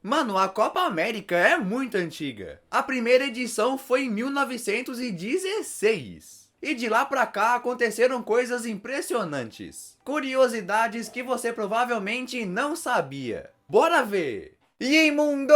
Mano, a Copa América é muito antiga. A primeira edição foi em 1916. E de lá pra cá aconteceram coisas impressionantes. Curiosidades que você provavelmente não sabia. Bora ver! E aí, mundo!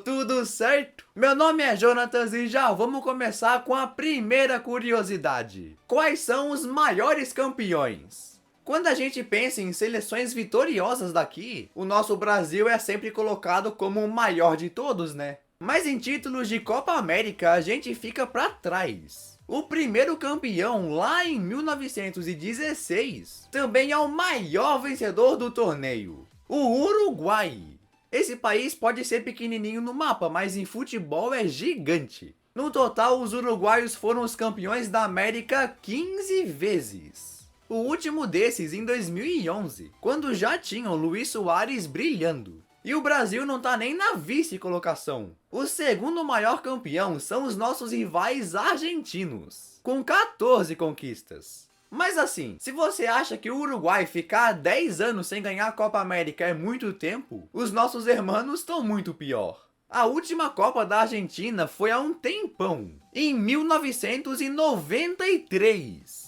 Tudo certo? Meu nome é Jonatas e já vamos começar com a primeira curiosidade. Quais são os maiores campeões? Quando a gente pensa em seleções vitoriosas daqui, o nosso Brasil é sempre colocado como o maior de todos, né? Mas em títulos de Copa América a gente fica pra trás. O primeiro campeão lá em 1916 também é o maior vencedor do torneio, o Uruguai. Esse país pode ser pequenininho no mapa, mas em futebol é gigante. No total, os uruguaios foram os campeões da América 15 vezes. O último desses em 2011, quando já tinham Luís Soares brilhando. E o Brasil não tá nem na vice-colocação. O segundo maior campeão são os nossos rivais argentinos, com 14 conquistas. Mas assim, se você acha que o Uruguai ficar 10 anos sem ganhar a Copa América é muito tempo, os nossos hermanos estão muito pior. A última Copa da Argentina foi há um tempão, em 1993.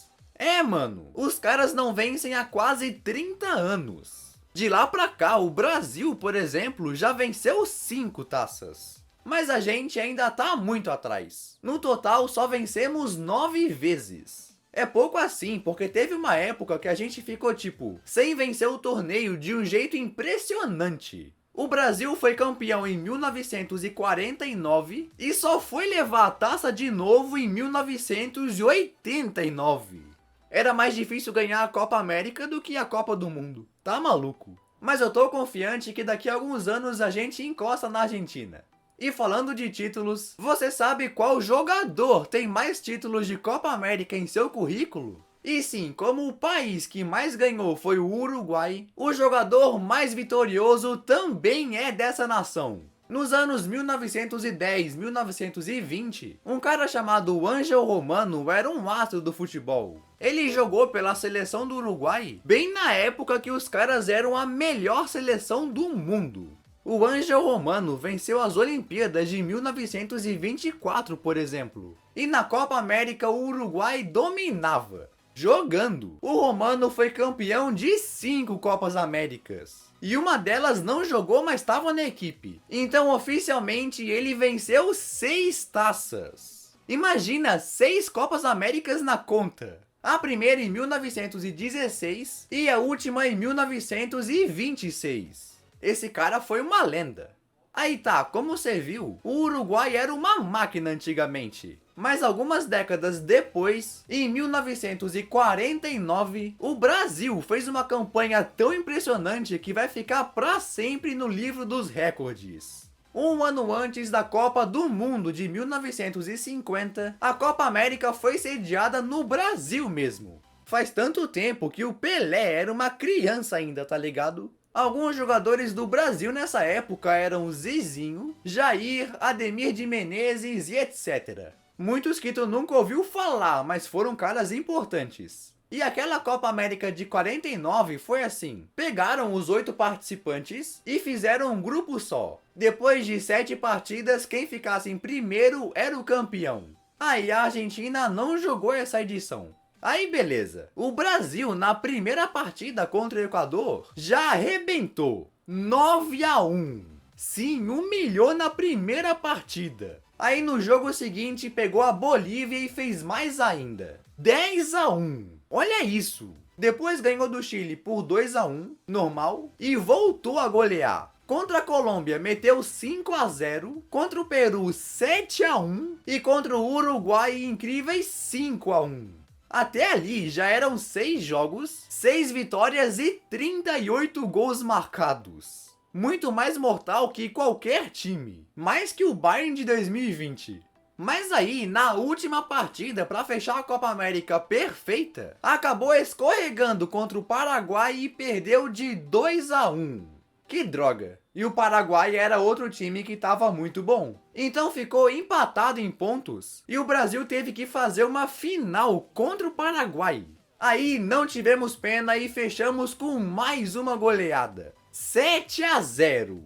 Mano, os caras não vencem há quase 30 anos. De lá pra cá, o Brasil, por exemplo, já venceu 5 taças. Mas a gente ainda tá muito atrás. No total, só vencemos 9 vezes. É pouco assim, porque teve uma época que a gente ficou tipo, sem vencer o torneio de um jeito impressionante. O Brasil foi campeão em 1949 e só foi levar a taça de novo em 1989. Era mais difícil ganhar a Copa América do que a Copa do Mundo. Tá maluco? Mas eu tô confiante que daqui a alguns anos a gente encosta na Argentina. E falando de títulos, você sabe qual jogador tem mais títulos de Copa América em seu currículo? E sim, como o país que mais ganhou foi o Uruguai, o jogador mais vitorioso também é dessa nação. Nos anos 1910, 1920, um cara chamado Ángel Romano era um astro do futebol. Ele jogou pela seleção do Uruguai bem na época que os caras eram a melhor seleção do mundo. O Ángel Romano venceu as Olimpíadas de 1924, por exemplo. E na Copa América o Uruguai dominava. Jogando, o Romano foi campeão de 5 Copas Américas. E uma delas não jogou, mas estava na equipe. Então, oficialmente, ele venceu 6 taças. Imagina, 6 Copas Américas na conta. A primeira em 1916 e a última em 1926. Esse cara foi uma lenda. Aí tá, como você viu, o Uruguai era uma máquina antigamente. Mas algumas décadas depois, em 1949, o Brasil fez uma campanha tão impressionante que vai ficar pra sempre no livro dos recordes. Um ano antes da Copa do Mundo de 1950, a Copa América foi sediada no Brasil mesmo. Faz tanto tempo que o Pelé era uma criança ainda, tá ligado? Alguns jogadores do Brasil nessa época eram Zizinho, Jair, Ademir de Menezes e etc. Muitos que tu nunca ouviu falar, mas foram caras importantes. E aquela Copa América de 49 foi assim. Pegaram os 8 participantes e fizeram um grupo só. Depois de 7 partidas, quem ficasse em primeiro era o campeão. Aí a Argentina não jogou essa edição. Aí beleza, o Brasil na primeira partida contra o Equador já arrebentou, 9-1. Sim, humilhou na primeira partida. Aí no jogo seguinte pegou a Bolívia e fez mais ainda, 10-1. Olha isso. Depois ganhou do Chile por 2-1, normal, e voltou a golear. Contra a Colômbia meteu 5-0, contra o Peru 7-1 e contra o Uruguai incríveis 5-1. Até ali já eram 6 jogos, 6 vitórias e 38 gols marcados. Muito mais mortal que qualquer time, mais que o Bayern de 2020. Mas aí, na última partida para fechar a Copa América perfeita, acabou escorregando contra o Paraguai e perdeu de 2-1. Que droga! E o Paraguai era outro time que estava muito bom. Então ficou empatado em pontos e o Brasil teve que fazer uma final contra o Paraguai. Aí não tivemos pena e fechamos com mais uma goleada. 7-0.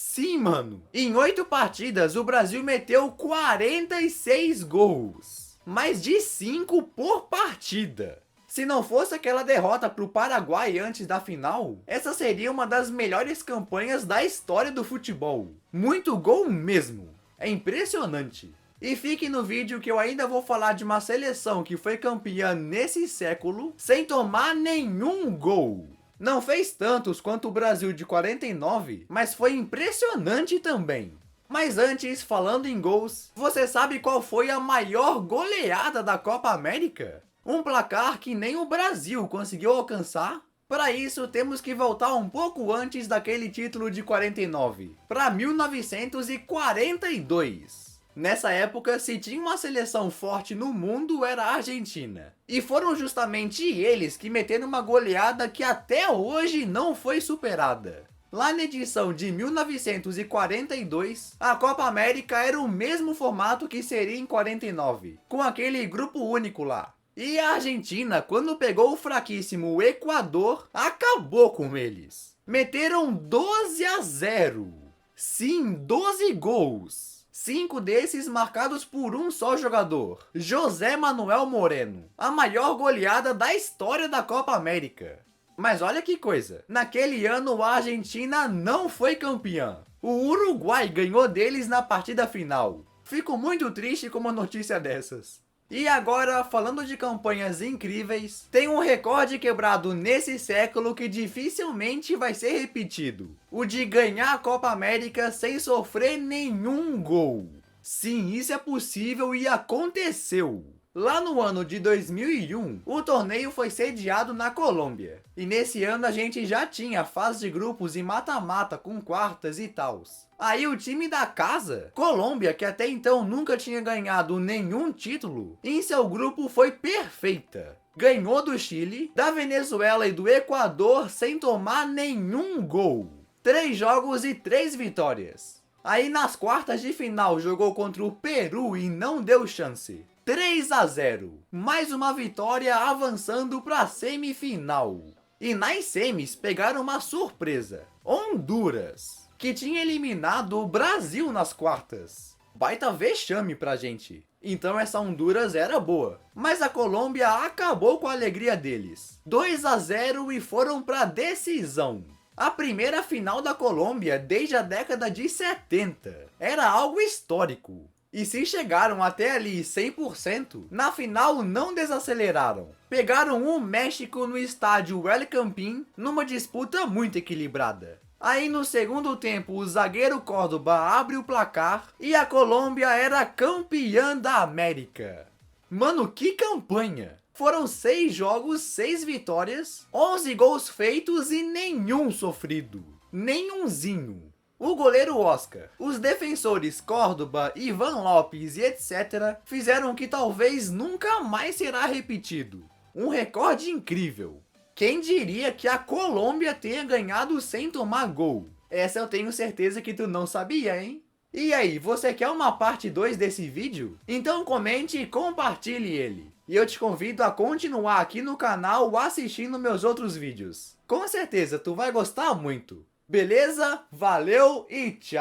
Sim, mano. Em 8 partidas, o Brasil meteu 46 gols. Mais de 5 por partida. Se não fosse aquela derrota para o Paraguai antes da final, essa seria uma das melhores campanhas da história do futebol. Muito gol mesmo. É impressionante. E fique no vídeo que eu ainda vou falar de uma seleção que foi campeã nesse século sem tomar nenhum gol. Não fez tantos quanto o Brasil de 49, mas foi impressionante também. Mas antes, falando em gols, você sabe qual foi a maior goleada da Copa América? Um placar que nem o Brasil conseguiu alcançar? Para isso, temos que voltar um pouco antes daquele título de 49, para 1942. Nessa época, se tinha uma seleção forte no mundo, era a Argentina. E foram justamente eles que meteram uma goleada que até hoje não foi superada. Lá na edição de 1942, a Copa América era o mesmo formato que seria em 49, com aquele grupo único lá. E a Argentina, quando pegou o fraquíssimo Equador, acabou com eles. Meteram 12-0. Sim, 12 gols. 5 desses marcados por um só jogador, José Manuel Moreno. A maior goleada da história da Copa América. Mas olha que coisa, naquele ano a Argentina não foi campeã. O Uruguai ganhou deles na partida final. Fico muito triste com uma notícia dessas. E agora, falando de campanhas incríveis, tem um recorde quebrado nesse século que dificilmente vai ser repetido. O de ganhar a Copa América sem sofrer nenhum gol. Sim, isso é possível e aconteceu. Lá no ano de 2001, o torneio foi sediado na Colômbia. E nesse ano a gente já tinha fase de grupos e mata-mata com quartas e tals. Aí o time da casa, Colômbia, que até então nunca tinha ganhado nenhum título, em seu grupo foi perfeita. Ganhou do Chile, da Venezuela e do Equador sem tomar nenhum gol. 3 jogos e 3 vitórias. Aí nas quartas de final jogou contra o Peru e não deu chance. 3-0. Mais uma vitória avançando para a semifinal. E nas semis pegaram uma surpresa. Honduras, que tinha eliminado o Brasil nas quartas. Baita vexame pra gente. Então essa Honduras era boa. Mas a Colômbia acabou com a alegria deles. 2-0 e foram pra decisão. A primeira final da Colômbia desde a década de 70. Era algo histórico. E se chegaram até ali 100%, na final não desaceleraram. Pegaram o México no estádio El Campín numa disputa muito equilibrada. Aí no segundo tempo o zagueiro Córdoba abre o placar e a Colômbia era campeã da América. Mano, que campanha! Foram 6 jogos, 6 vitórias, 11 gols feitos e nenhum sofrido. Nenhumzinho. O goleiro Oscar, os defensores Córdoba, Ivan Lopes e etc. fizeram o que talvez nunca mais será repetido. Um recorde incrível. Quem diria que a Colômbia tenha ganhado sem tomar gol? Essa eu tenho certeza que tu não sabia, hein? E aí, você quer uma parte 2 desse vídeo? Então comente e compartilhe ele. E eu te convido a continuar aqui no canal assistindo meus outros vídeos. Com certeza tu vai gostar muito. Beleza? Valeu e tchau!